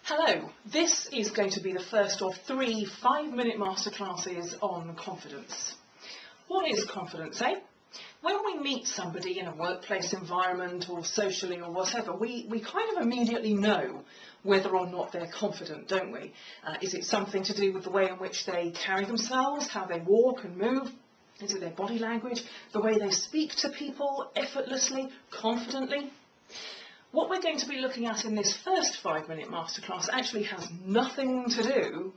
Hello, this is going to be the first of 3 5-minute masterclasses on confidence. What is confidence, eh? When we meet somebody in a workplace environment or socially or whatever, we kind of immediately know whether or not they're confident, don't we? Is it something to do with the way in which they carry themselves, how they walk and move? Is it their body language, the way they speak to people effortlessly, confidently? What we're going to be looking at in this first 5-minute masterclass actually has nothing to do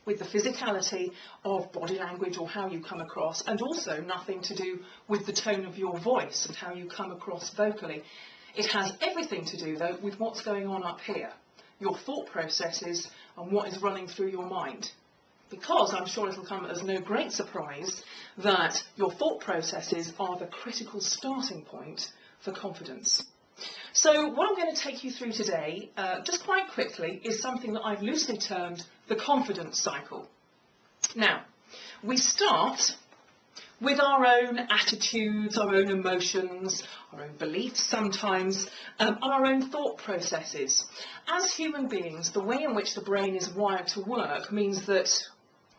with the physicality of body language or how you come across, and also nothing to do with the tone of your voice and how you come across vocally. It has everything to do, though, with what's going on up here, your thought processes and what is running through your mind. Because I'm sure it'll come as no great surprise that your thought processes are the critical starting point for confidence. So what I'm going to take you through today, just quite quickly, is something that I've loosely termed the confidence cycle. Now, we start with our own attitudes, our own emotions, our own beliefs sometimes, and our own thought processes. As human beings, the way in which the brain is wired to work means that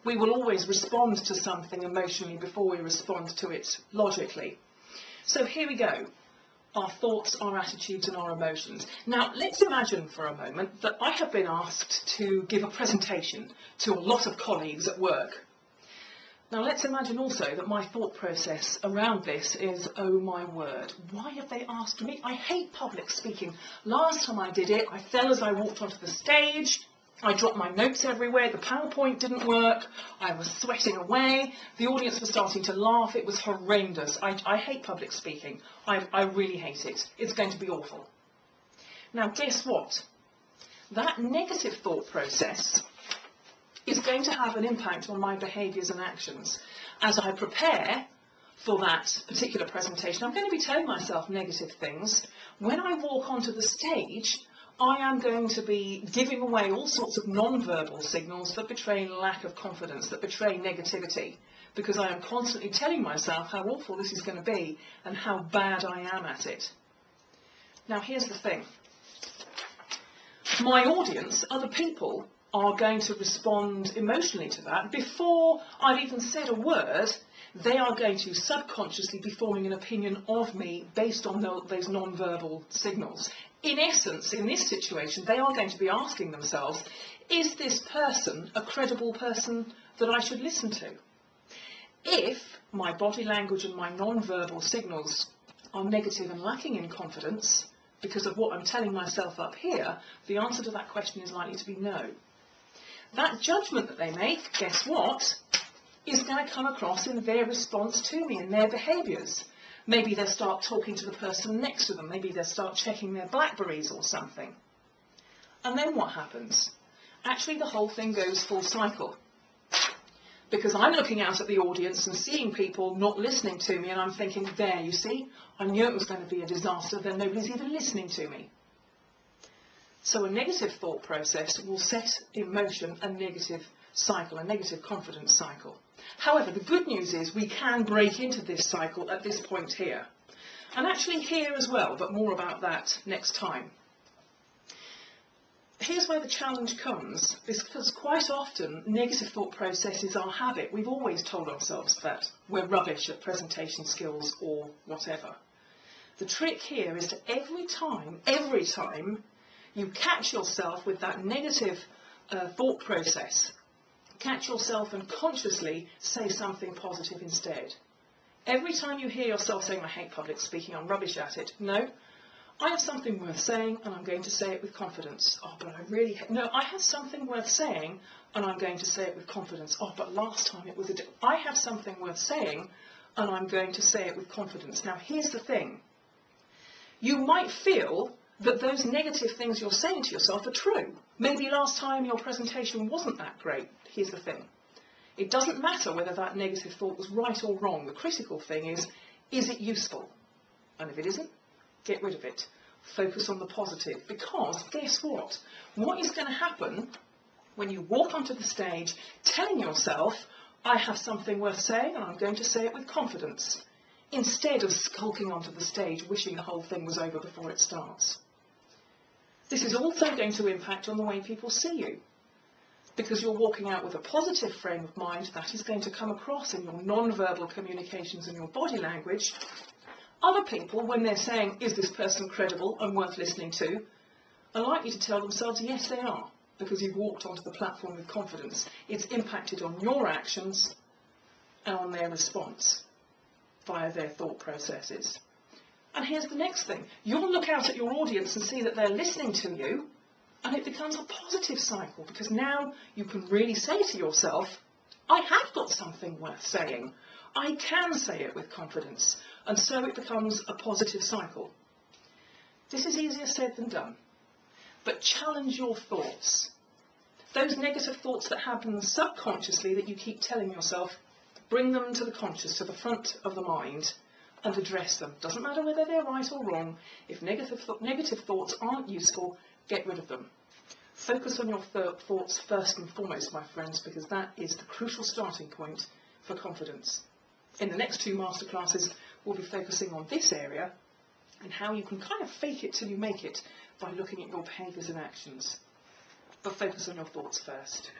we will always respond to something emotionally before we respond to it logically. So here we go. Our thoughts, our attitudes and our emotions. Now let's imagine for a moment that I have been asked to give a presentation to a lot of colleagues at work. Now let's imagine also that my thought process around this is, oh my word, why have they asked me? I hate public speaking. Last time I did it, I fell as I walked onto the stage. I dropped my notes everywhere, the PowerPoint didn't work, I was sweating away, the audience was starting to laugh, it was horrendous. I hate public speaking, I really hate it. It's going to be awful. Now guess what? That negative thought process is going to have an impact on my behaviours and actions. As I prepare for that particular presentation, I'm going to be telling myself negative things. When I walk onto the stage, I am going to be giving away all sorts of non-verbal signals that betray lack of confidence, that betray negativity, because I am constantly telling myself how awful this is going to be and how bad I am at it. Now here's the thing. My audience, other people, are going to respond emotionally to that. Before I've even said a word, they are going to subconsciously be forming an opinion of me based on those non-verbal signals. In essence, in this situation, they are going to be asking themselves, is this person a credible person that I should listen to? If my body language and my non-verbal signals are negative and lacking in confidence because of what I'm telling myself up here, the answer to that question is likely to be no. That judgment that they make, guess what, is going to come across in their response to me and their behaviours. Maybe they'll start talking to the person next to them. Maybe they'll start checking their Blackberries or something. And then what happens? Actually, the whole thing goes full cycle. Because I'm looking out at the audience and seeing people not listening to me, and I'm thinking, there, you see, I knew it was going to be a disaster, then nobody's even listening to me. So a negative thought process will set in motion a negative cycle, a negative confidence cycle. However, the good news is we can break into this cycle at this point here. And actually here as well, but more about that next time. Here's where the challenge comes, because quite often negative thought process is our habit. We've always told ourselves that we're rubbish at presentation skills or whatever. The trick here is that every time you catch yourself with that negative thought process, catch yourself and consciously say something positive instead. Every time you hear yourself saying, I hate public speaking, I'm rubbish at it. No, I have something worth saying and I'm going to say it with confidence. Oh, but I have something worth saying and I'm going to say it with confidence. Oh, but last time it was I have something worth saying and I'm going to say it with confidence. Now, here's the thing. You might feel that those negative things you're saying to yourself are true. Maybe last time your presentation wasn't that great. Here's the thing. It doesn't matter whether that negative thought was right or wrong. The critical thing is it useful? And if it isn't, get rid of it. Focus on the positive. Because guess what? What is going to happen when you walk onto the stage telling yourself, I have something worth saying and I'm going to say it with confidence, instead of skulking onto the stage wishing the whole thing was over before it starts? This is also going to impact on the way people see you. Because you're walking out with a positive frame of mind, that is going to come across in your non-verbal communications and your body language. Other people, when they're saying, is this person credible and worth listening to, are likely to tell themselves, yes, they are, because you've walked onto the platform with confidence. It's impacted on your actions and on their response via their thought processes. And here's the next thing. You'll look out at your audience and see that they're listening to you, and it becomes a positive cycle, because now you can really say to yourself, I have got something worth saying. I can say it with confidence. And so it becomes a positive cycle. This is easier said than done. But challenge your thoughts. Those negative thoughts that happen subconsciously that you keep telling yourself, bring them to the conscious, to the front of the mind, and address them. Doesn't matter whether they're right or wrong. If negative thoughts aren't useful, get rid of them. Focus on your thoughts first and foremost, my friends, because that is the crucial starting point for confidence. In the next 2 masterclasses, we'll be focusing on this area and how you can kind of fake it till you make it by looking at your behaviours and actions. But focus on your thoughts first.